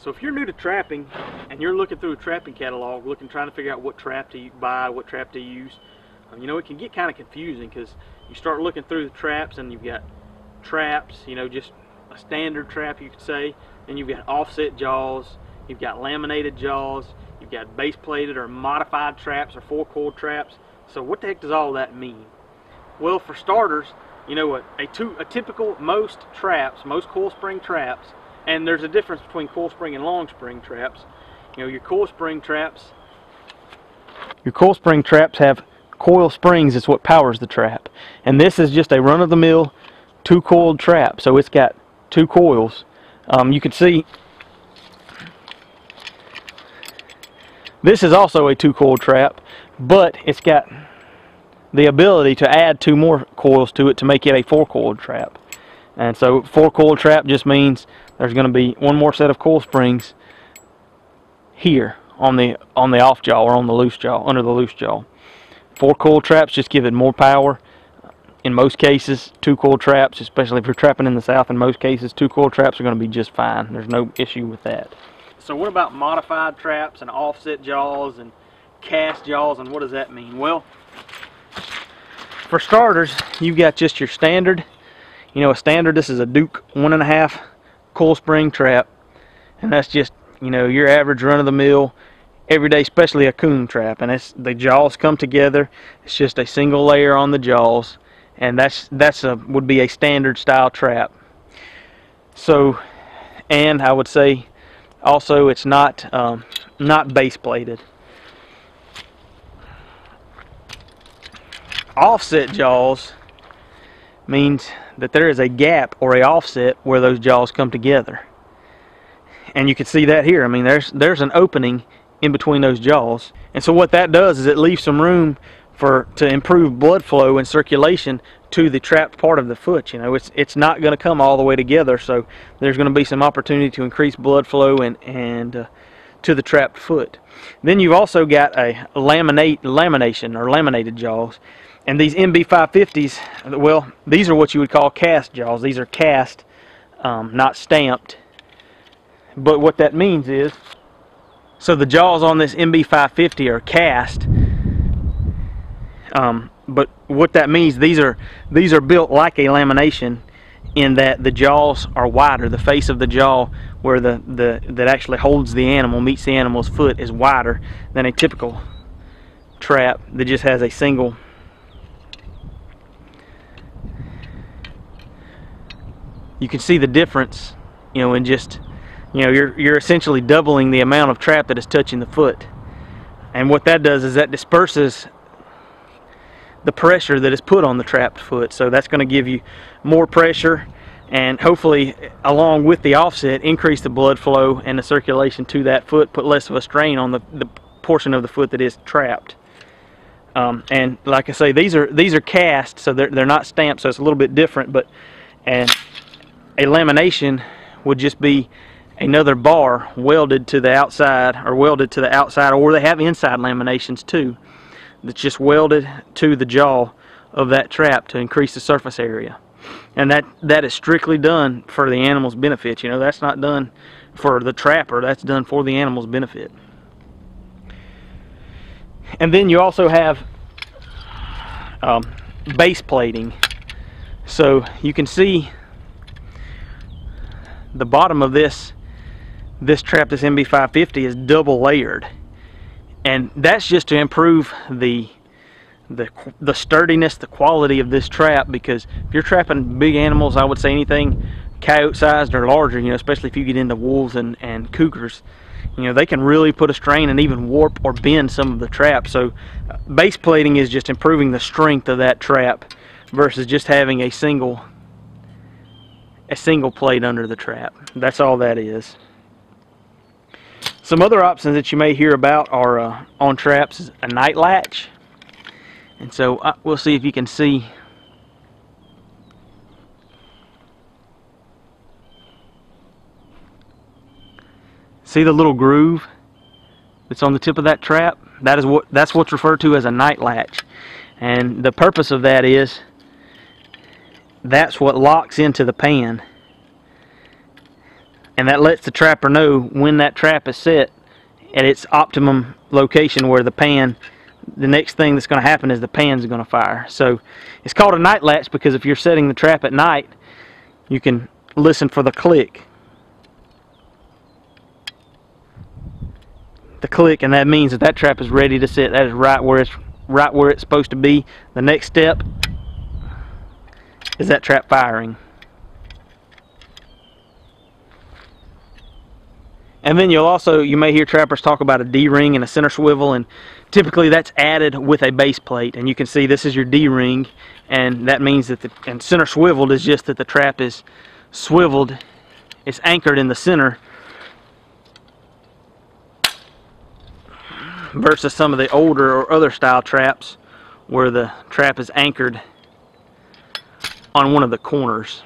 So if you're new to trapping and you're looking through a trapping catalog, trying to figure out what trap to buy, what trap to use, you know, it can get kind of confusing because you start looking through the traps and you've got traps, you know, just a standard trap you could say, and you've got offset jaws, you've got laminated jaws, you've got base plated or modified traps or four coiled traps. So what the heck does all that mean? Well, for starters, you know what, a typical, most coil spring traps, and there's a difference between coil spring and long spring traps. You know, your coil spring traps have coil springs. It's what powers the trap, and this is just a run-of-the-mill two-coiled trap. So it's got two coils. You can see this is also a two-coiled trap, but it's got the ability to add two more coils to it to make it a four-coiled trap. And so four-coiled trap just means there's going to be one more set of coil springs here on the off jaw or on the loose jaw, under the loose jaw. Four coil traps just give it more power. In most cases, two coil traps, especially if you're trapping in the South, in most cases, two coil traps are going to be just fine. There's no issue with that. So what about modified traps and offset jaws and cast jaws, and what does that mean? Well, for starters, you've got just your standard. You know, a standard, this is a Duke 1.5 coil spring trap, and that's just, you know, your average run-of-the-mill everyday, especially a coon trap, and the jaws come together. It's just a single layer on the jaws, and would be a standard style trap. So, and I would say also it's not base plated. Offset jaws means that there is a gap or a offset where those jaws come together, and you can see that here. I mean, there's an opening in between those jaws, and so what that does is it leaves some room to improve blood flow and circulation to the trapped part of the foot. You know, it's not going to come all the way together, so there's going to be some opportunity to increase blood flow and to the trapped foot. Then you've also got a lamination or laminated jaws. And these MB550s, well, these are what you would call cast jaws. These are cast, not stamped. But what that means is, so the jaws on this MB550 are cast. But what that means, these are built like a lamination, in that the jaws are wider. The face of the jaw, where that actually holds the animal, meets the animal's foot, is wider than a typical trap that just has a single. You can see the difference, you know, in just, you know, you're essentially doubling the amount of trap that is touching the foot. And what that does is that disperses the pressure that is put on the trapped foot. So that's going to give you more pressure, and hopefully, along with the offset, increase the blood flow and the circulation to that foot, put less of a strain on the portion of the foot that is trapped. And like I say, these are cast, so they're not stamped, so it's a little bit different. And a lamination would just be another bar welded to the outside, or they have inside laminations too, that's just welded to the jaw of that trap to increase the surface area. And that is strictly done for the animal's benefit. You know, that's not done for the trapper, that's done for the animal's benefit. And then you also have base plating. So you can see the bottom of this trap, this MB550, is double layered, and that's just to improve the sturdiness, the quality of this trap. Because if you're trapping big animals, I would say anything coyote sized or larger, you know, especially if you get into wolves and cougars, you know, they can really put a strain and even warp or bend some of the trap. So base plating is just improving the strength of that trap versus just having a single plate under the trap. That's all that is. Some other options that you may hear about are on traps is a night latch. And so we'll see if you can see. See the little groove that's on the tip of that trap? That's what's referred to as a night latch. And the purpose of that is that's what locks into the pan. and that lets the trapper know when that trap is set at its optimum location, where the next thing that's going to happen is the pan's going to fire. So it's called a night latch because if you're setting the trap at night, you can listen for the click. The click, and that means that trap is ready to set. That is right where it's supposed to be. The next step is that trap firing. And then you may hear trappers talk about a D-ring and a center swivel, and typically that's added with a base plate. And you can see this is your D-ring, and that means that and center swiveled is just that the trap is swiveled, it's anchored in the center, versus some of the older or other style traps where the trap is anchored on one of the corners.